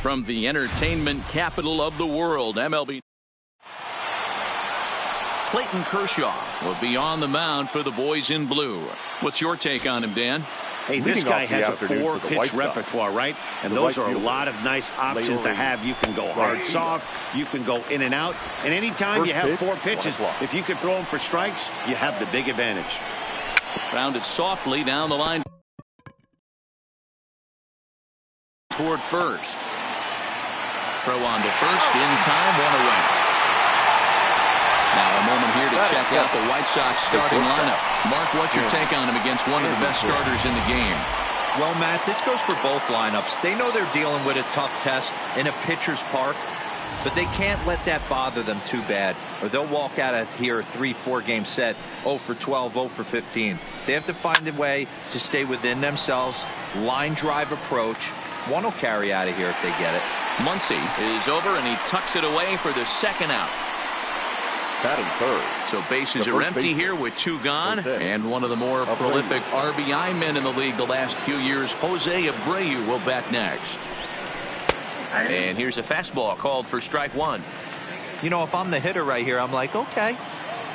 From the entertainment capital of the world, MLB. Clayton Kershaw will be on the mound for the boys in blue. What's your take on him, Dan? Hey, this guy has a 4-pitch repertoire, right? And those are a lot of nice options to have. You can go hard, soft. You can go in and out. And anytime you have 4 pitches, if you can throw them for strikes, you have the big advantage. Grounded softly down the line toward first. Throw on to first in time, 1 away. Now a moment here to check out the White Sox starting lineup. Mark, what's your take on him against one of the best starters in the game? Well, Matt, this goes for both lineups. They know they're dealing with a tough test in a pitcher's park, but they can't let that bother them too bad, or they'll walk out of here a 3-4 game set, 0 for 12, 0 for 15. They have to find a way to stay within themselves, line drive approach. One will carry out of here if they get it. Muncy is over, and he tucks it away for the second out. Batting third. So bases are empty here with 2 gone, and one of the more prolific RBI men in the league the last few years, Jose Abreu, will bat next. And here's a fastball called for strike 1. You know, if I'm the hitter right here, I'm like, okay,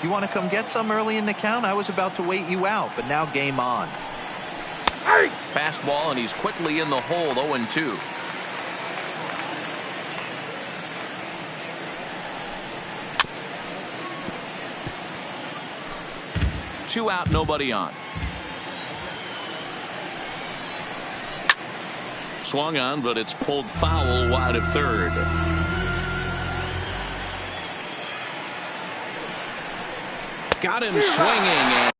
you want to come get some early in the count? I was about to wait you out, but now game on. Fastball, and he's quickly in the hole, 0-2. Two out, nobody on. Swung on, but it's pulled foul wide of third. Got him swinging.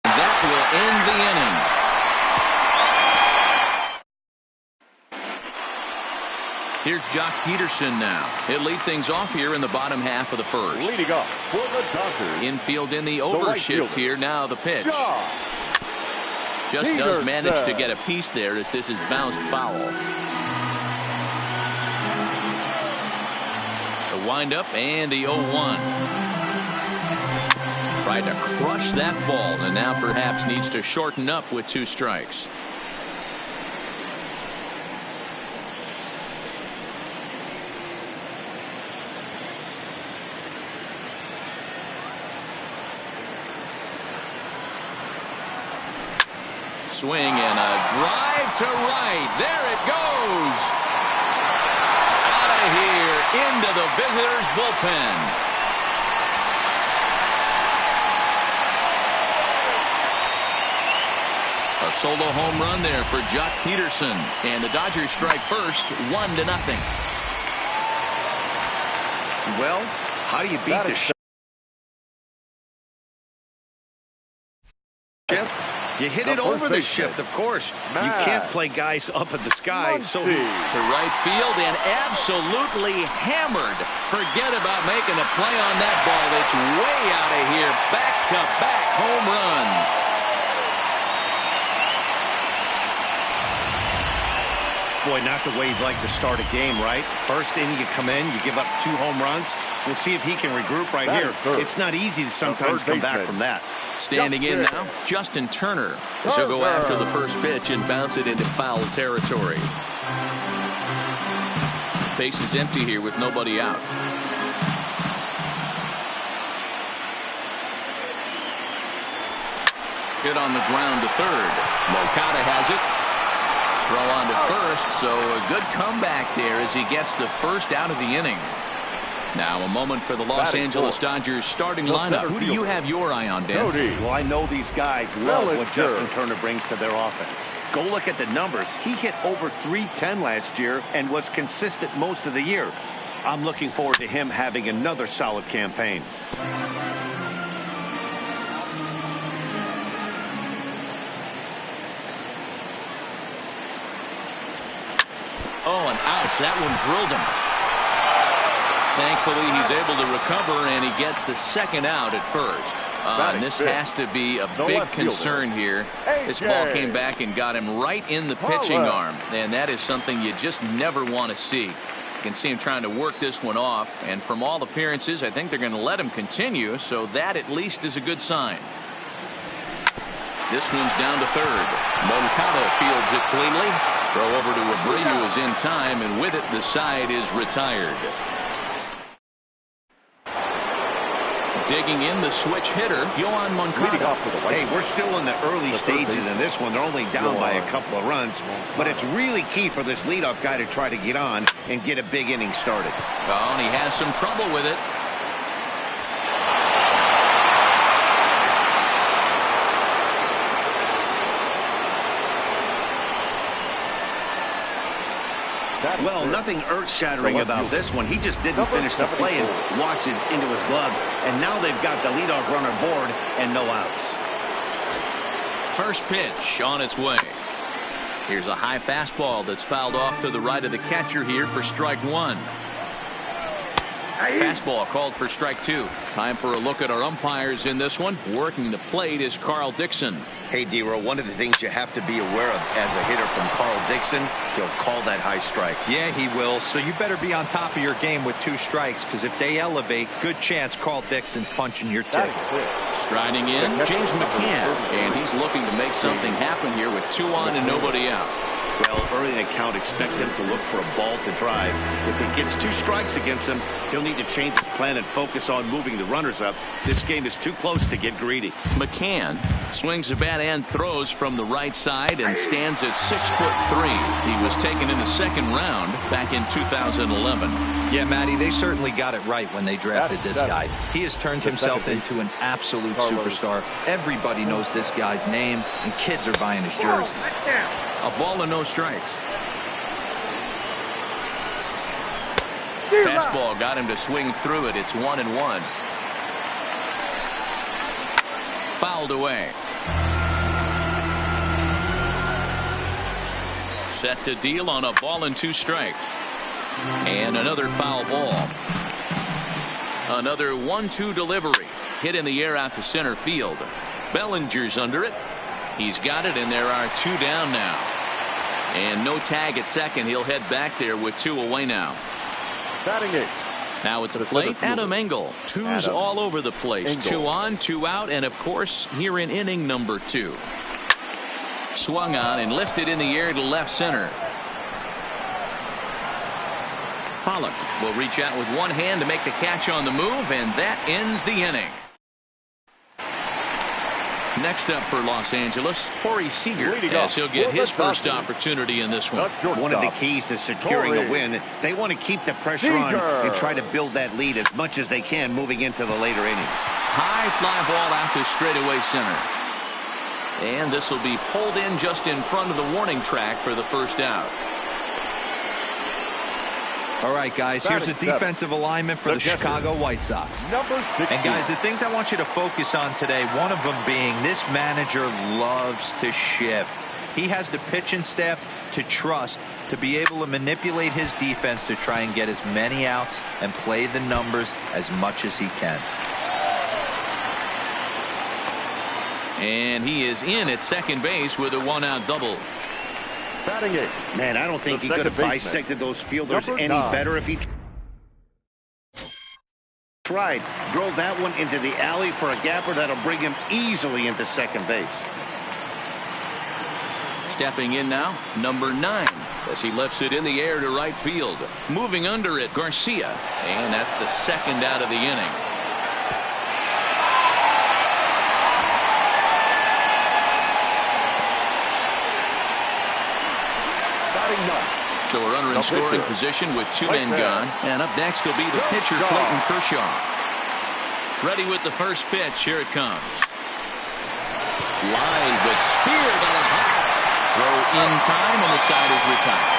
And that will end the inning. Here's Jock Peterson now. He'll lead things off here in the bottom half of the first. Leading off for the Dodgers. Infield in the overshift here. Now the pitch. Just does manage to get a piece there as this is bounced foul. The windup and the 0-1. Tried to crush that ball, and now perhaps needs to shorten up with 2 strikes. Swing and a drive to right. There it goes. Out of here into the visitors' bullpen. A solo home run there for Jock Peterson, and the Dodgers strike first, 1-0. Well, how do you beat the shift? You hit it over the shift, of course. You can't play guys up in the sky. So to right field and absolutely hammered. Forget about making a play on that ball. It's way out of here. Back-to-back home runs. Boy, not the way you'd like to start a game, right? First inning, you come in, you give up 2 home runs. We'll see if he can regroup right here. It's not easy to sometimes come back from that. Standing in now, Justin Turner. As he'll go after the first pitch and bounce it into foul territory. Base is empty here with nobody out. Hit on the ground to third. Moncada has it. Throw on to first, so a good comeback there as he gets the first out of the inning. Now a moment for the Los Angeles Dodgers starting lineup. Who do you have your eye on, Dan? Well, I know these guys love what Justin Turner brings to their offense. Go look at the numbers. He hit over .310 last year and was consistent most of the year. I'm looking forward to him having another solid campaign. Oh, and ouch, that one drilled him. Thankfully, he's able to recover, and he gets the second out at first. And this has to be a big concern here. This ball came back and got him right in the pitching arm, and that is something you just never want to see. You can see him trying to work this one off, and from all appearances, I think they're going to let him continue, so that at least is a good sign. This one's down to third. Moncada fields it cleanly. Throw over to Abreu is in time, and with it, the side is retired. Digging in the switch hitter, Yohan Moncada. Hey, we're still in the early stages in this one. They're only down by a couple of runs, but it's really key for this leadoff guy to try to get on and get a big inning started. Oh, and he has some trouble with it. Well, nothing earth-shattering about this one. He just didn't finish the play and watch it into his glove. And now they've got the leadoff runner board and no outs. First pitch on its way. Here's a high fastball that's fouled off to the right of the catcher here for strike one. Fastball called for strike two. Time for a look at our umpires in this one. Working the plate is Carl Dixon. Hey, D-Row, one of the things you have to be aware of as a hitter from Carl Dixon, he'll call that high strike. Yeah, he will. So you better be on top of your game with 2 strikes, because if they elevate, good chance Carl Dixon's punching your ticket. Striding in, James McCann, and he's looking to make something happen here with 2 on and nobody out. Well, early in the count, expect him to look for a ball to drive. If he gets 2 strikes against him, he'll need to change his plan and focus on moving the runners up. This game is too close to get greedy. McCann swings the bat and throws from the right side and stands at 6'3". He was taken in the second round back in 2011. Yeah, Matty, they certainly got it right when they drafted this guy. He has turned himself into an absolute superstar. Everybody knows this guy's name, and kids are buying his jerseys. A ball and no strikes. Fastball got him to swing through it. It's 1-1. Fouled away. Set to deal on a ball and 2 strikes. And another foul ball. Another 1-2 delivery. Hit in the air out to center field. Bellinger's under it. He's got it, and there are 2 down now. And no tag at second. He'll head back there with 2 away now. Batting 8. Now at the plate, Adam Engel. 2's all over the place. 2 on, 2 out, and of course here in inning number 2. Swung on and lifted in the air to left center. Pollock will reach out with one hand to make the catch on the move, and that ends the inning. Next up for Los Angeles, Corey Seager, as he'll get his first opportunity in this one. One of the keys to securing a win, they want to keep the pressure on and try to build that lead as much as they can moving into the later innings. High fly ball out to straightaway center. And this will be pulled in just in front of the warning track for the first out. All right, guys, here's the defensive alignment for the Chicago White Sox. And, guys, the things I want you to focus on today, one of them being this manager loves to shift. He has the pitching staff to trust to be able to manipulate his defense to try and get as many outs and play the numbers as much as he can. And he is in at second base with a 1-out double. Batting 8. Man, I don't think he could have bisected those fielders any better if he tried. Drove that one into the alley for a gapper that'll bring him easily into second base. Stepping in now, number 9, as he lifts it in the air to right field. Moving under it, Garcia. And that's the second out of the inning. So a runner in scoring position with 2 men gone. And up next will be the pitcher, Clayton Kershaw. Ready with the first pitch. Here it comes. Line, but speared on a high. Throw in time, and the side is retired.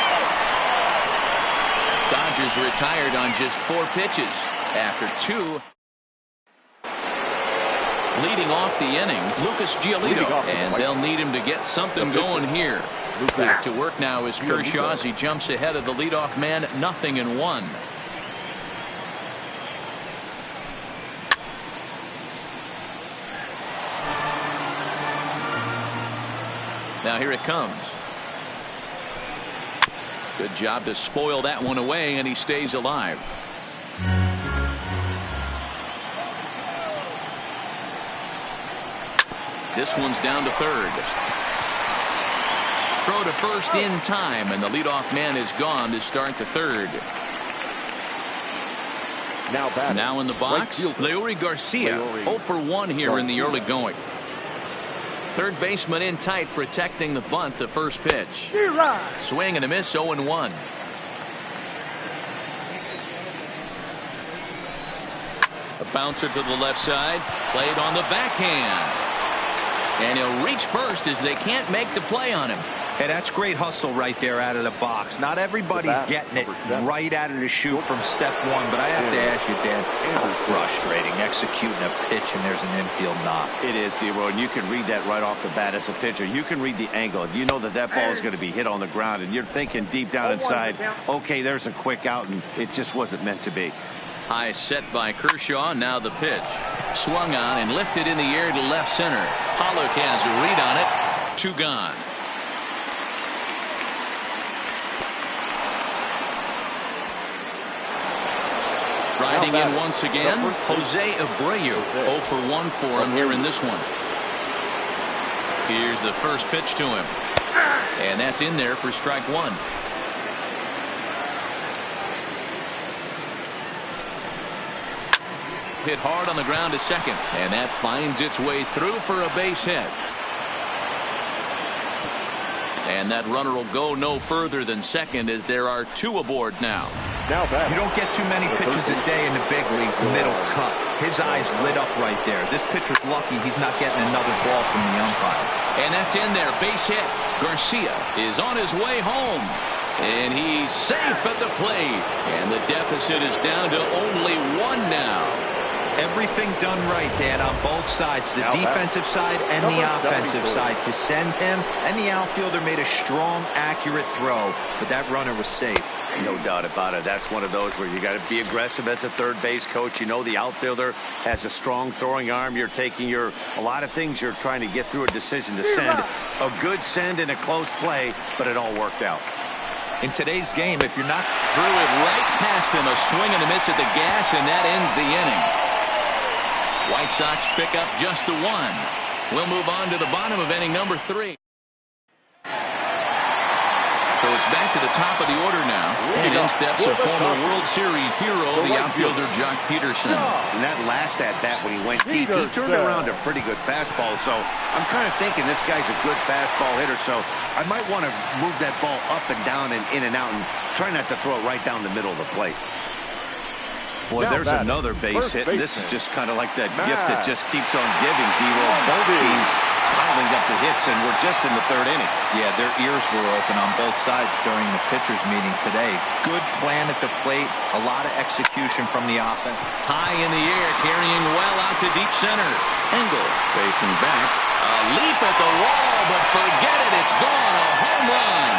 Dodgers retired on just 4 pitches after 2. Leading off the inning, Lucas Giolito, and they'll need him to get something going here. Back to work now is Kershaw as he jumps ahead of the leadoff man, 0-1. Now here it comes. Good job to spoil that one away, and he stays alive. This one's down to third. Throw to first in time, and the leadoff man is gone to start the third. Now in the box, LAauthor Garcia, 0 for 1 here in the early going. Third baseman in tight, protecting the bunt. The first pitch. Swing and a miss, 0-1. A bouncer to the left side, played on the backhand. And he'll reach first as they can't make the play on him. Hey, that's great hustle right there out of the box. Not everybody's getting it right out of the chute from step 1, but I have to ask you, Dan, how frustrating executing a pitch and there's an infield knock. It is, D-Roy, and you can read that right off the bat as a pitcher. You can read the angle. You know that that ball is going to be hit on the ground, and you're thinking deep down inside, okay, there's a quick out, and it just wasn't meant to be. High set by Kershaw. Now the pitch. Swung on and lifted in the air to left center. Pollock has a read on it. 2 gone. Riding in once again, Jose Abreu. 0 for 1 for him here in this one. Here's the first pitch to him. And that's in there for strike 1. Hit hard on the ground to second, and that finds its way through for a base hit. And that runner will go no further than second as there are 2 aboard now. You don't get too many pitches a day in the big leagues, middle cut. His eyes lit up right there. This pitcher's lucky he's not getting another ball from the umpire. And that's in there, base hit. Garcia is on his way home. And he's safe at the plate. And the deficit is down to only 1 now. Everything done right, Dan, on both sides, the defensive side and the offensive side, to send him, and the outfielder made a strong, accurate throw, but that runner was safe. No doubt about it. That's one of those where you got to be aggressive as a third base coach. You know the outfielder has a strong throwing arm. You're taking a lot of things you're trying to get through a decision to send. A good send in a close play, but it all worked out. In today's game, if you're not... Threw it right past him, a swing and a miss at the gas, and that ends the inning. White Sox pick up just the 1. We'll move on to the bottom of inning number 3. So it's back to the top of the order now. And in steps a former World Series hero, the outfielder Jock Peterson. And that last at-bat when he went deep, he turned around a pretty good fastball. So I'm kind of thinking this guy's a good fastball hitter. So I might want to move that ball up and down and in and out and try not to throw it right down the middle of the plate. Boy, there's another base hit. This is just kind of like that gift that just keeps on giving, D-Roll. Both teams piling up the hits, and we're just in the 3rd inning. Yeah, their ears were open on both sides during the pitchers' meeting today. Good plan at the plate, a lot of execution from the offense. High in the air, carrying well out to deep center. Engel facing back. A leap at the wall, but forget it, it's gone. A home run.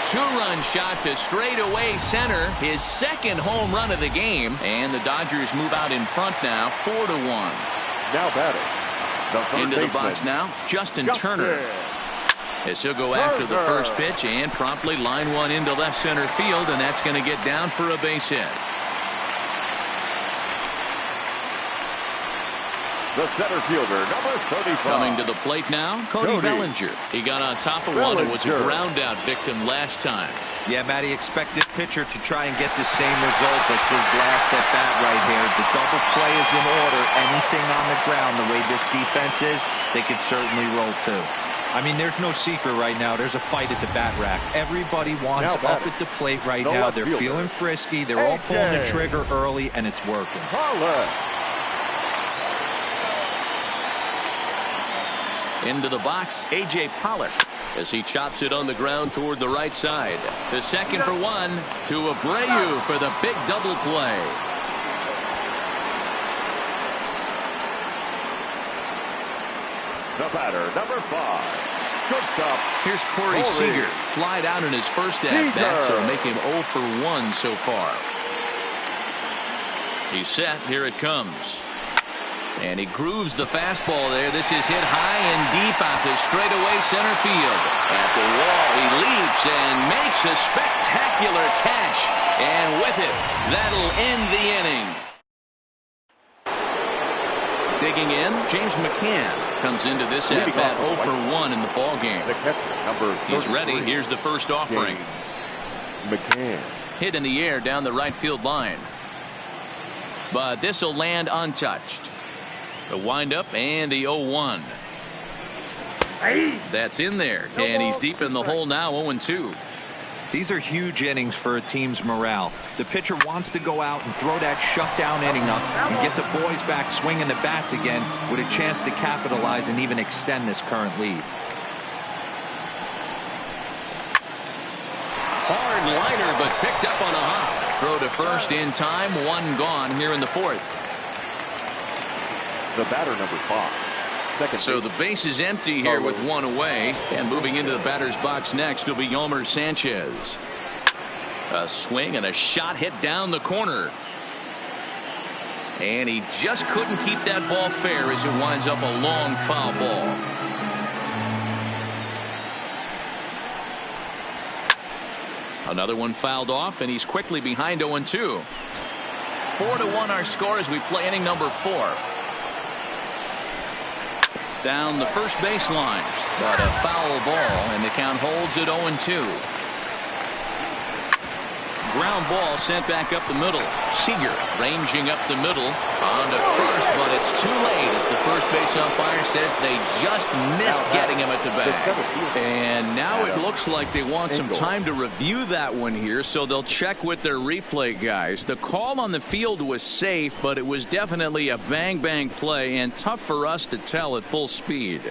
Two-run shot to straightaway center, his 2nd home run of the game, and the Dodgers move out in front now, 4-1. Now batting. Into the box now, Justin Turner. As he'll go after the first pitch and promptly line one into left center field, and that's going to get down for a base hit. The center fielder, number 35. Coming to the plate now, Cody Bellinger. He got on top of one and was a ground out victim last time. Yeah, Matty, expect this pitcher to try and get the same result as his last at bat right here. The double play is in order. Anything on the ground, the way this defense is, they could certainly roll too. I mean, there's no secret right now. There's a fight at the bat rack. Everybody wants up at the plate right now. They're feeling frisky. They're all pulling the trigger early, and it's working. Into the box, A.J. Pollock, as he chops it on the ground toward the right side. The second for one to Abreu for the big double play. The batter, number 5. Good stop. Here's Corey Seager. Flied out in his first at-bat, so make him 0 for 1 so far. He's set. Here it comes. And he grooves the fastball there. This is hit high and deep out to straightaway center field. At the wall, he leaps and makes a spectacular catch. And with it, that'll end the inning. Digging in, James McCann comes into this at-bat 0 for 1 in the ball game. He's ready. Here's the first offering. McCann. Hit in the air down the right field line. But this will land untouched. The windup and the 0-1. That's in there. And he's deep in the hole now, 0-2. These are huge innings for a team's morale. The pitcher wants to go out and throw that shutdown inning up and get the boys back swinging the bats again with a chance to capitalize and even extend this current lead. Hard liner, but picked up on a hop. Throw to first in time. 1 gone here in the 4th. The batter, number 5. So the base is empty here with 1 away. And moving into the batter's box next will be Yolmer Sanchez. A swing and a shot hit down the corner. And he just couldn't keep that ball fair as it winds up a long foul ball. Another one fouled off, and he's quickly behind 0-2. 4-1 our score as we play inning number 4. Down the first baseline, but a foul ball, and the count holds at 0-2. Ground ball sent back up the middle. Seager ranging up the middle on to first, but it's too late as the first base umpire says they just missed getting him at the bag. And now it looks like they want some time to review that one here, so they'll check with their replay guys. The call on the field was safe, but it was definitely a bang-bang play and tough for us to tell at full speed.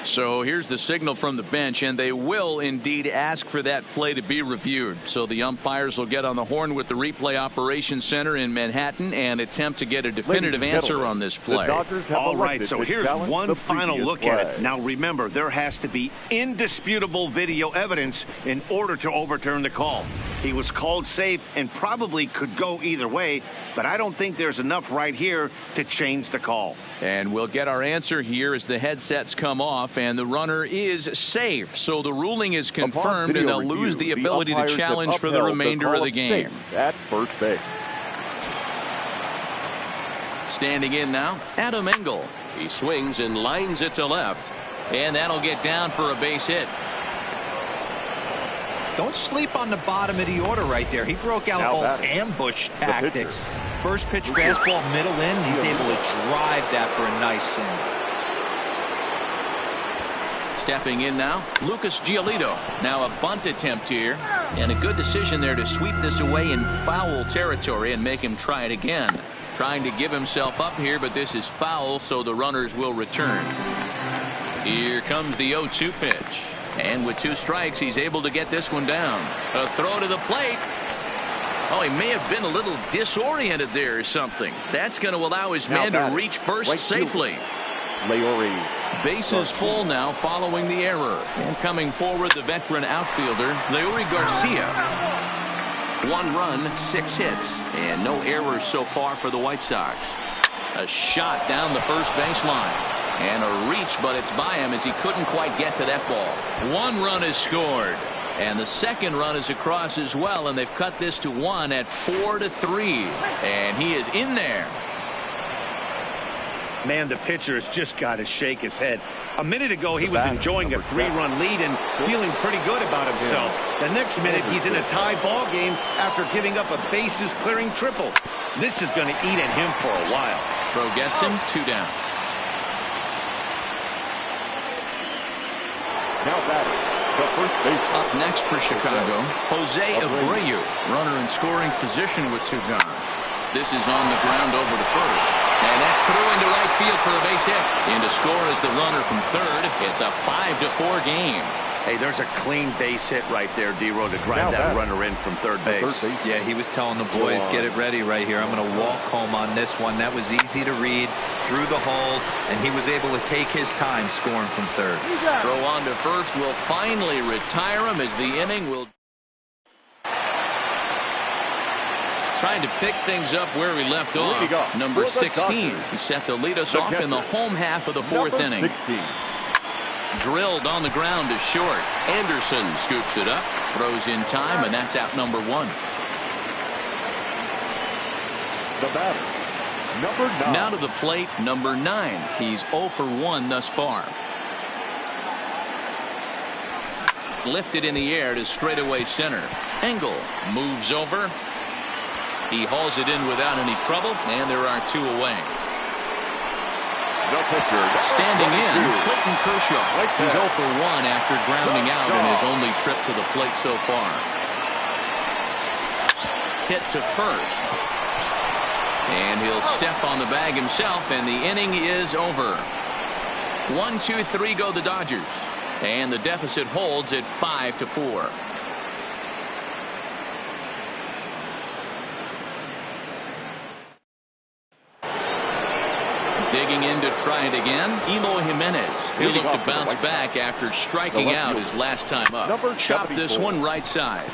So here's the signal from the bench, and they will indeed ask for that play to be reviewed. So the umpires will get on the horn with the replay operations center in Manhattan and attempt to get a definitive answer on this play. All right, so here's one final look at it. Now remember, there has to be indisputable video evidence in order to overturn the call. He was called safe and probably could go either way, but I don't think there's enough right here to change the call. And we'll get our answer here as the headsets come off, and the runner is safe. So the ruling is confirmed, and they'll lose the ability to challenge for the remainder of the game. At first base. Standing in now, Adam Engel. He swings and lines it to left, and that'll get down for a base hit. Don't sleep on the bottom of the order right there. He broke out all ambush tactics. First pitch fastball, middle in. He's able to drive that for a nice single. Stepping in now, Lucas Giolito. Now a bunt attempt here, and a good decision there to sweep this away in foul territory and make him try it again. Trying to give himself up here, but this is foul, so the runners will return. Here comes the 0-2 pitch. And with 2 strikes, he's able to get this one down. A throw to the plate. Oh, he may have been a little disoriented there or something. That's going to allow his man to reach first safely. Bases full now following the error. And coming forward, the veteran outfielder, Leury Garcia. 1 run, 6 hits, and no errors so far for the White Sox. A shot down the first baseline. And a reach, but it's by him as he couldn't quite get to that ball. 1 run is scored. And the second run is across as well, and they've cut this to 1 at 4-3. And he is in there. Man, the pitcher has just got to shake his head. A minute ago, he was enjoying a 3-run lead and feeling pretty good about himself. The next minute, he's in a tie ball game after giving up a bases-clearing triple. This is going to eat at him for a while. Throw gets him, 2 down. Now batting, the first baseman. Up next for Chicago, Jose Abreu, runner in scoring position with 2 gone. This is on the ground over to first. And that's through into right field for a base hit. In to score is the runner from third. It's a 5-4 game. Hey, there's a clean base hit right there, D-Row, to drive that runner in from third base. Yeah, he was telling the boys, get it ready right here. I'm going to walk home on this one. That was easy to read through the hole, and he was able to take his time scoring from third. Throw on to first will finally retire him as the inning will. Trying to pick things up where we left off. Number 16. He set to lead us off in the home half of the 4th inning. 16. Drilled on the ground to short. Anderson scoops it up, throws in time, and that's out number 1. The batter, number 9. Now to the plate, number 9. He's 0 for 1 thus far. Lifted in the air to straightaway center. Engel moves over. He hauls it in without any trouble, and there are 2 away. The pitcher, standing in, Clayton Kershaw. He's 0 for 1 after grounding out in his only trip to the plate so far. Hit to first. And he'll step on the bag himself, and the inning is over. 1, 2, 3 go the Dodgers. And the deficit holds at 5-4. Digging in to try it again, Eloy Jimenez. He'll look to bounce back after striking out his last time up. Chop this one right side.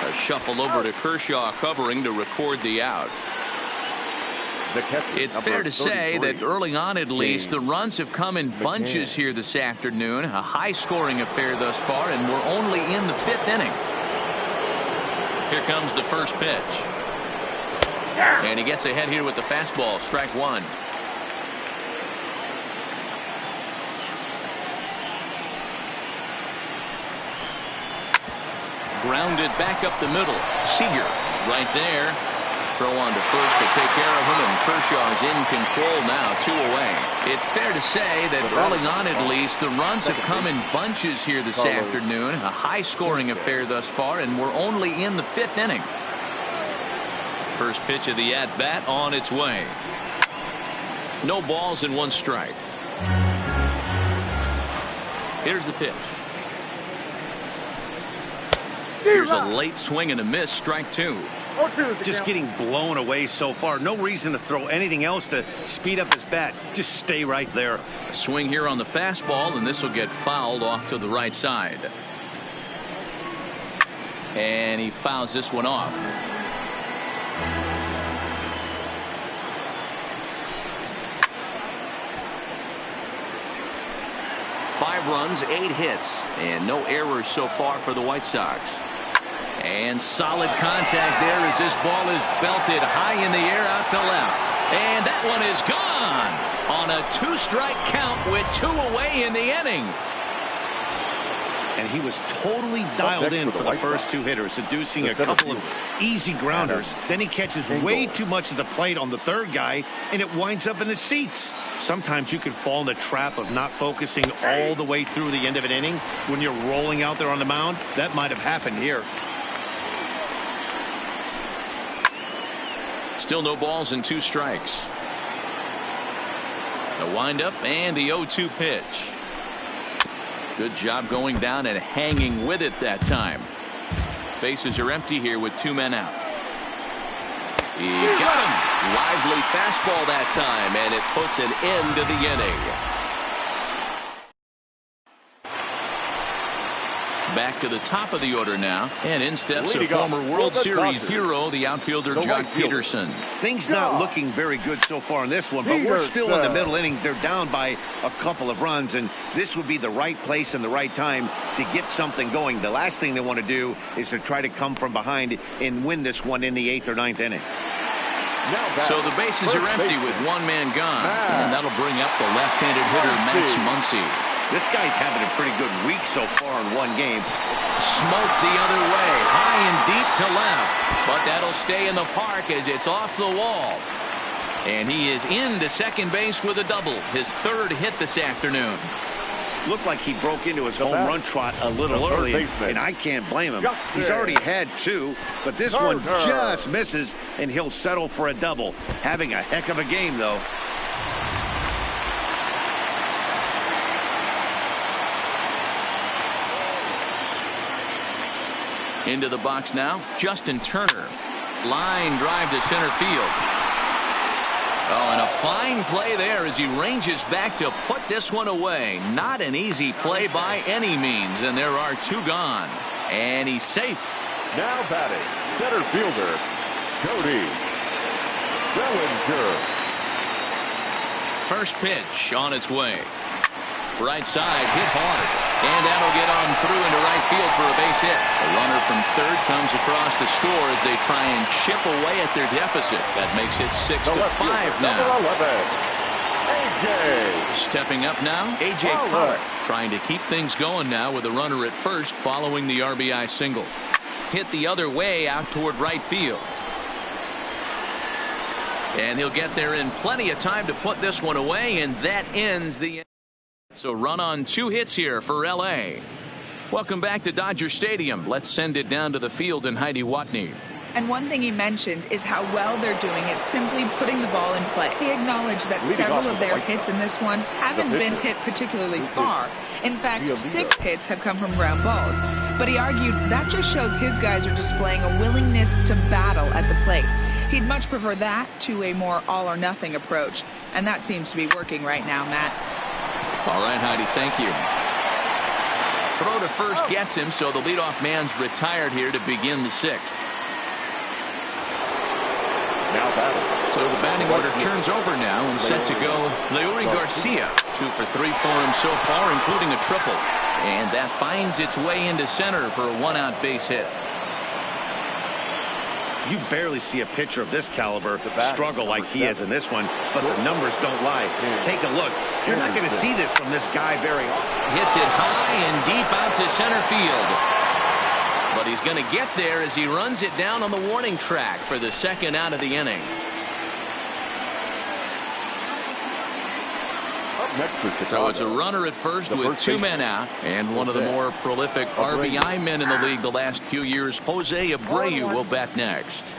A shuffle over to Kershaw covering to record the out. It's fair to say that early on at least the runs have come in bunches here this afternoon. A high-scoring affair thus far, and we're only in the 5th inning. Here comes the first pitch. And he gets ahead here with the fastball, strike 1. Grounded back up the middle. Seager right there. Throw on to first to take care of him, and Kershaw is in control now, 2 away. It's fair to say that early on at least the runs have come in bunches here this afternoon. A high-scoring affair thus far, and we're only in the 5th inning. First pitch of the at-bat on its way. No balls and 1 strike. Here's the pitch. Here's a late swing and a miss, strike 2. Just getting blown away so far. No reason to throw anything else to speed up his bat. Just stay right there. A swing here on the fastball, and this will get fouled off to the right side. And he fouls this one off. Five runs, 8 hits, and no errors so far for the White Sox. And solid contact there as this ball is belted high in the air out to left. And that one is gone on a 2-strike count with 2 away in the inning. And he was totally dialed in for the first 2 hitters, seducing a couple of easy grounders. Then he catches way too much of the plate on the 3rd guy, and it winds up in the seats. Sometimes you can fall in the trap of not focusing all the way through the end of an inning when you're rolling out there on the mound. That might have happened here. Still no balls and 2 strikes. The windup and the 0-2 pitch. Good job going down and hanging with it that time. Bases are empty here with 2 men out. He got him. Lively fastball that time, and it puts an end to the inning. Back to the top of the order now, and in steps a former World Series hero, the outfielder Jock Peterson. Things not looking very good so far in this one, but we're still in the middle innings. They're down by a couple of runs, and this would be the right place and the right time to get something going. The last thing they want to do is to try to come from behind and win this one in the 8th or 9th inning. So the bases are empty with 1 man gone, and that'll bring up the left-handed hitter Max Muncy. This guy's having a pretty good week so far in 1 game. Smoked the other way, high and deep to left, but that'll stay in the park as it's off the wall. And he is into second base with a double, his 3rd hit this afternoon. Looked like he broke into his home run trot a little early, and I can't blame him. He's already had 2, but this one just misses, and he'll settle for a double. Having a heck of a game, though. Into the box now, Justin Turner. Line drive to center field. Oh, and a fine play there as he ranges back to put this one away. Not an easy play by any means, and there are 2 gone. And he's safe. Now batting, center fielder, Cody Bellinger. First pitch on its way. Right side, hit hard. And that'll get on through into right field for a base hit. A runner from third comes across to score as they try and chip away at their deficit. That makes it 6-5 now. A.J. Stepping up now, A.J. Pollock, trying to keep things going now with a runner at first following the RBI single. Hit the other way out toward right field. And he'll get there in plenty of time to put this one away, and that ends the inning. So run on 2 hits here for L.A. Welcome back to Dodger Stadium. Let's send it down to the field and Heidi Watney. And one thing he mentioned is how well they're doing at simply putting the ball in play. He acknowledged that several of their hits in this one haven't been hit particularly far. In fact, 6 hits have come from ground balls. But he argued that just shows his guys are displaying a willingness to battle at the plate. He'd much prefer that to a more all-or-nothing approach. And that seems to be working right now, Matt. All right, Heidi, thank you. Throw to first gets him, so the leadoff man's retired here to begin the 6th. Now batting. So the batting order turns over now and set to go. LAauthor Garcia, 2 for 3 for him so far, including a triple. And that finds its way into center for a 1-out base hit. You barely see a pitcher of this caliber struggle like he is in this one, but the numbers don't lie. Take a look. You're not going to see this from this guy very often. Hits it high and deep out to center field. But he's going to get there as he runs it down on the warning track for the 2nd out of the inning. So it's a runner at first with 2 men out, and one of the more prolific RBI men in the league the last few years, Jose Abreu, will bat next.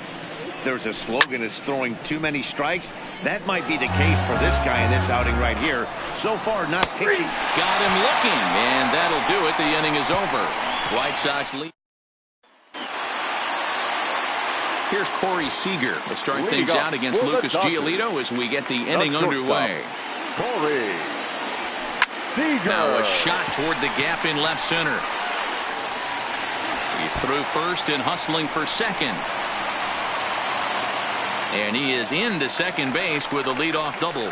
There's a slogan is throwing too many strikes. That might be the case for this guy in this outing right here. So far, not pitching. Got him looking, and that'll do it. The inning is over. White Sox lead. Here's Corey Seager to start things out against Lucas Giolito as we get the inning underway. Corey Seager. Now a shot toward the gap in left center. He threw first and hustling for second. And he is into second base with a leadoff double.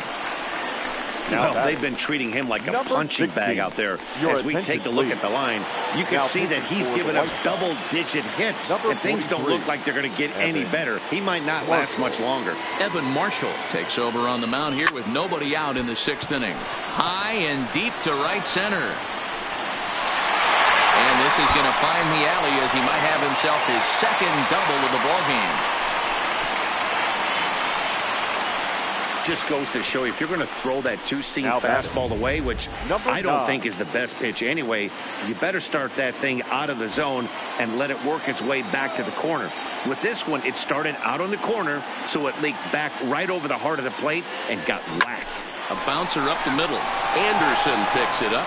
Well, they've been treating him like a punching bag out there. As we take a look at the line, you can see that he's given up double-digit hits, and things don't look like they're going to get any better. He might not last much longer. Evan Marshall takes over on the mound here with nobody out in the 6th inning. High and deep to right center. And this is going to find the alley as he might have himself his 2nd double of the ballgame. Just goes to show you, if you're going to throw that 2-seam fastball away, which I don't think is the best pitch anyway, you better start that thing out of the zone and let it work its way back to the corner. With this one, it started out on the corner, so it leaked back right over the heart of the plate and got whacked. A bouncer up the middle. Anderson picks it up.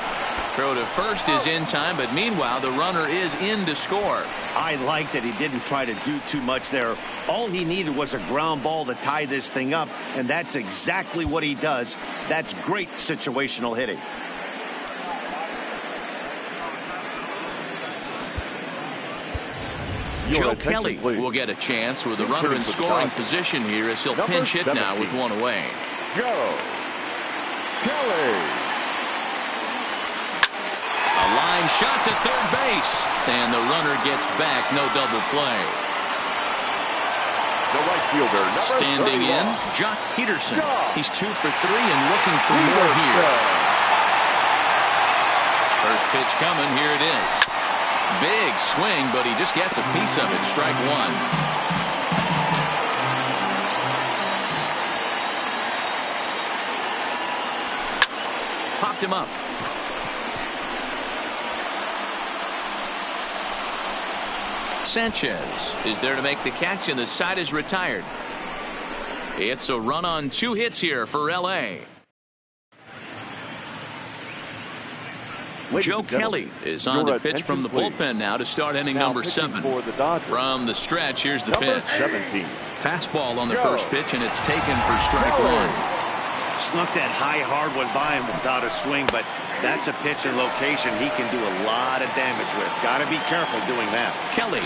Throw to first is in time, but meanwhile the runner is in to score. I like that he didn't try to do too much there. All he needed was a ground ball to tie this thing up, and that's exactly what he does. That's great situational hitting. Joe Kelly will get a chance with a runner in scoring position here as he'll pinch hit now with 1 away. Joe Kelly. A line shot to third base, and the runner gets back. No double play. The right fielder, standing in, Jock Peterson. He's 2 for 3 and looking for more here. First pitch coming. Here it is. Big swing, but he just gets a piece of it. Strike 1. Popped him up. Sanchez is there to make the catch, and the side is retired. It's a run on 2 hits here for L.A. Joe Kelly is on to pitch from the bullpen now to start inning number 7. From the stretch, here's the pitch. 17. Fastball on the first pitch, and it's taken for strike 1. Snuck that high hard one by him without a swing, but that's a pitch and location he can do a lot of damage with. Got to be careful doing that. Kelly,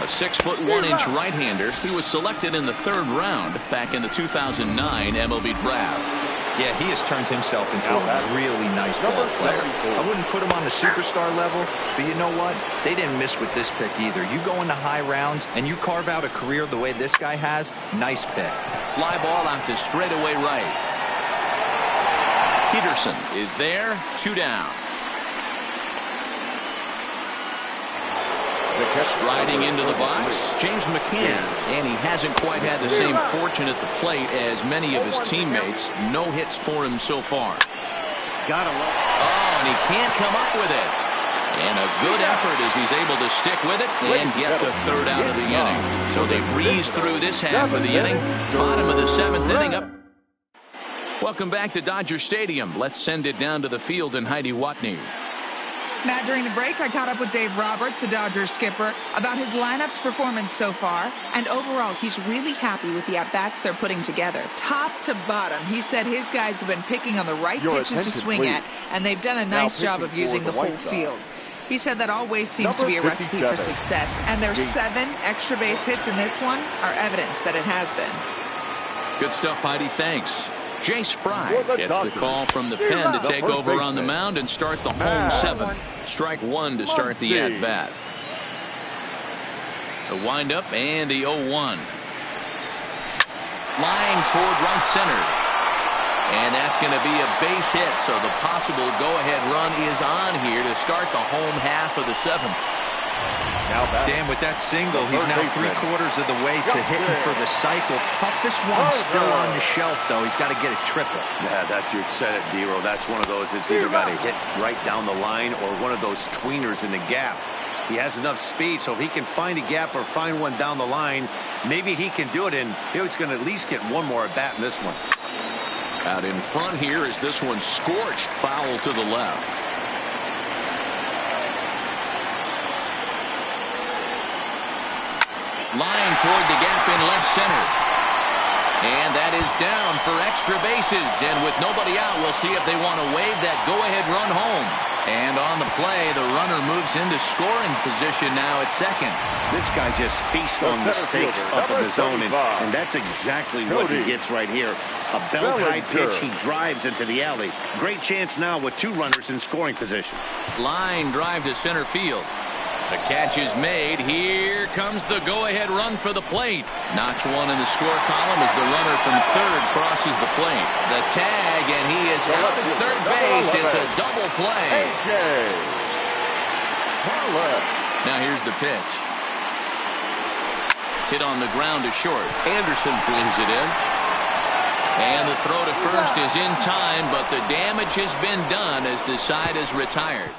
a 6'1" right-hander. He was selected in the 3rd round back in the 2009 MLB draft. Yeah, he has turned himself into a really nice ball player. I wouldn't put him on the superstar level, but you know what? They didn't miss with this pick either. You go into high rounds and you carve out a career the way this guy has, nice pick. Fly ball out to straightaway right. Peterson is there, 2 down. Striding into the box, James McCann, and he hasn't quite had the same fortune at the plate as many of his teammates. No hits for him so far. Gotta love it. Oh, and he can't come up with it. And a good effort as he's able to stick with it and get the 3rd out of the inning. So they breeze through this half of the inning. Bottom of the 7th inning up. Welcome back to Dodger Stadium. Let's send it down to the field in Heidi Watney. Matt, during the break, I caught up with Dave Roberts, the Dodgers skipper, about his lineup's performance so far. And overall, he's really happy with the at-bats they're putting together. Top to bottom, he said his guys have been picking on the right pitches to swing at, and they've done a nice job of using the whole field. He said that always seems to be a recipe for success, and their 7 extra base hits in this one are evidence that it has been. Good stuff, Heidi. Thanks. Jay Spry gets the call from the pen to take over on the mound and start the home 7th. Strike 1 to start the at-bat. The windup and the 0-1. Flying toward right center. And that's going to be a base hit, so the possible go-ahead run is on here to start the home half of the 7th. Dan, with that single, he's now 3/4 of the way to hitting for the cycle. Toughest one still on the shelf, though. He's got to get a triple. Yeah, you said it, D-Row. That's one of those that's either got to hit right down the line or one of those tweeners in the gap. He has enough speed, so if he can find a gap or find one down the line, maybe he can do it, and he's going to at least get one more at-bat in this one. Out in front here is this one scorched foul to the left. Line toward the gap in left center. And that is down for extra bases. And with nobody out, we'll see if they want to wave that go-ahead run home. And on the play, the runner moves into scoring position now at second. This guy just feasts on mistakes up in the zone, and that's exactly what he gets right here. A belt-high pitch, he drives into the alley. Great chance now with 2 runners in scoring position. Line drive to center field. The catch is made. Here comes the go-ahead run for the plate. Notch 1 in the score column as the runner from 3rd crosses the plate. The tag, and he is out at 3rd base. It's a double play. Now here's the pitch. Hit on the ground to short. Anderson brings it in. And the throw to first is in time, but the damage has been done as the side is retired.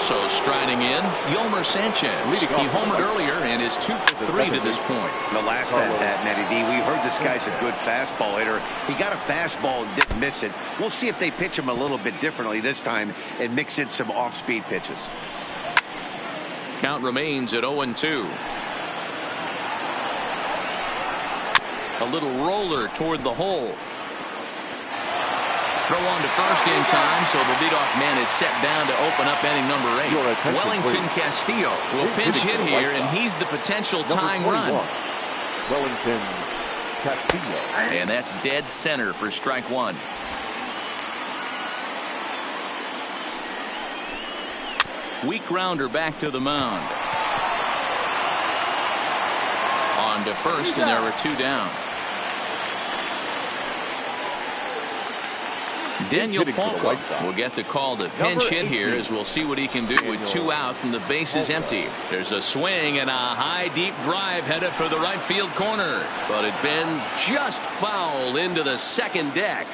So striding in, Yolmer Sanchez. He homered earlier and is 2 for 3 to this point. The last at-bat, Matty D, we heard this guy's a good fastball hitter. He got a fastball and didn't miss it. We'll see if they pitch him a little bit differently this time and mix in some off-speed pitches. Count remains at 0-2. A little roller toward the hole. Throw on to first in time, so the leadoff man is set down to open up inning number 8. Wellington Castillo will pinch hit here, and he's the potential tying run. Wellington Castillo. And that's dead center for strike 1. Weak grounder back to the mound. On to first, and there are 2 down. Daniel Palka will get the call to pinch hit here, as we'll see what he can do with 2 out and the base is empty. There's a swing and a high deep drive headed for the right field corner, but it bends just foul into the second deck.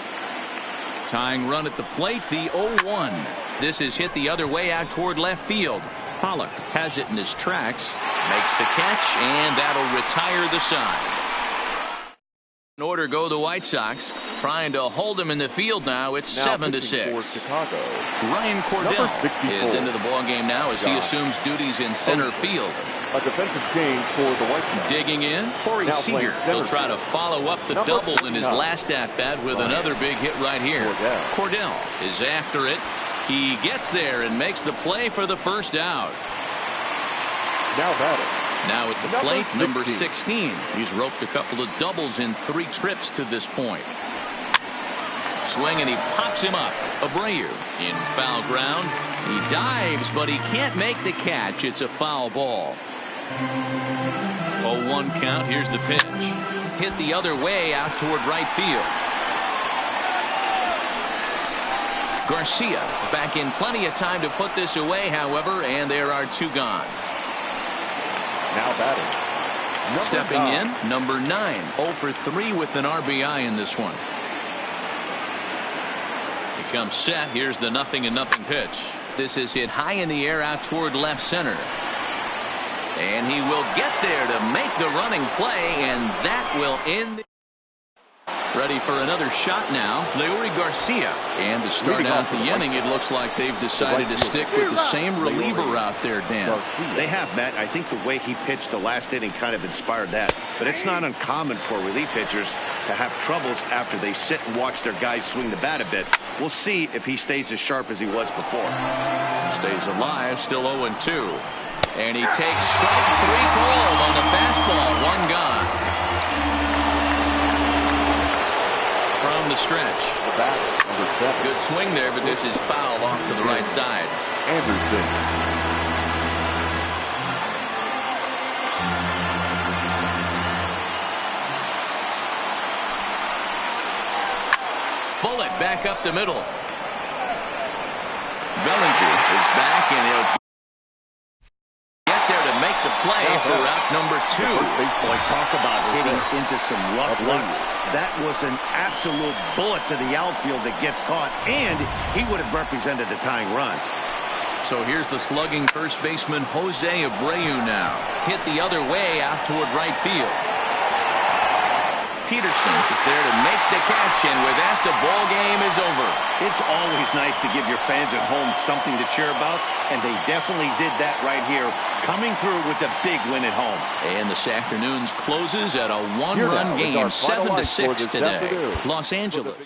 Tying run at the plate, the 0-1. This is hit the other way out toward left field. Pollock has it in his tracks, makes the catch, and that'll retire the side. In order go the White Sox, trying to hold him in the field now. It's 7-6. Chicago, Ryan Cordell is into the ball game now as he assumes duties in center field. A defensive change for the White Sox. Digging in, Corey Seager. He'll try to follow up the double in his last at-bat with another big hit right here. Cordell is after it. He gets there and makes the play for the first out. Now batting. Now at the plate, number 16. He's roped a couple of doubles in 3 trips to this point. Swing and he pops him up. Abreu in foul ground. He dives, but he can't make the catch. It's a foul ball. 0-1 count. Here's the pitch. Hit the other way out toward right field. Garcia back in plenty of time to put this away, however, and there are 2 gone. Now batting. Stepping in, number 9. 0 for 3 with an RBI in this one. He comes set. Here's the 0-0 pitch. This is hit high in the air out toward left center. And he will get there to make the running play, and that will end. Ready for another shot now, Leury Garcia. And to start out the inning, it looks like they've decided to stick with the same reliever out there, Dan. They have, Matt. I think the way he pitched the last inning kind of inspired that. But it's not uncommon for relief pitchers to have troubles after they sit and watch their guys swing the bat a bit. We'll see if he stays as sharp as he was before. Stays alive, still 0-2. And he takes strike 3 called on the fastball. 1 gone. From the stretch. Good swing there, but this is fouled off to the right side. Anderson. Bullet back up the middle. Bellinger is back, and he'll get there to make the play for out number 2. Boy, talk about hitting into some rough luck. That was an absolute bullet to the outfield that gets caught, and he would have represented the tying run. So here's the slugging first baseman Jose Abreu now. Hit the other way out toward right field. Peterson is there to make the catch, and with that, the ball game is over. It's always nice to give your fans at home something to cheer about, and they definitely did that right here, coming through with a big win at home. And this afternoon's closes at a 1-run game, 7-6 today. Los Angeles.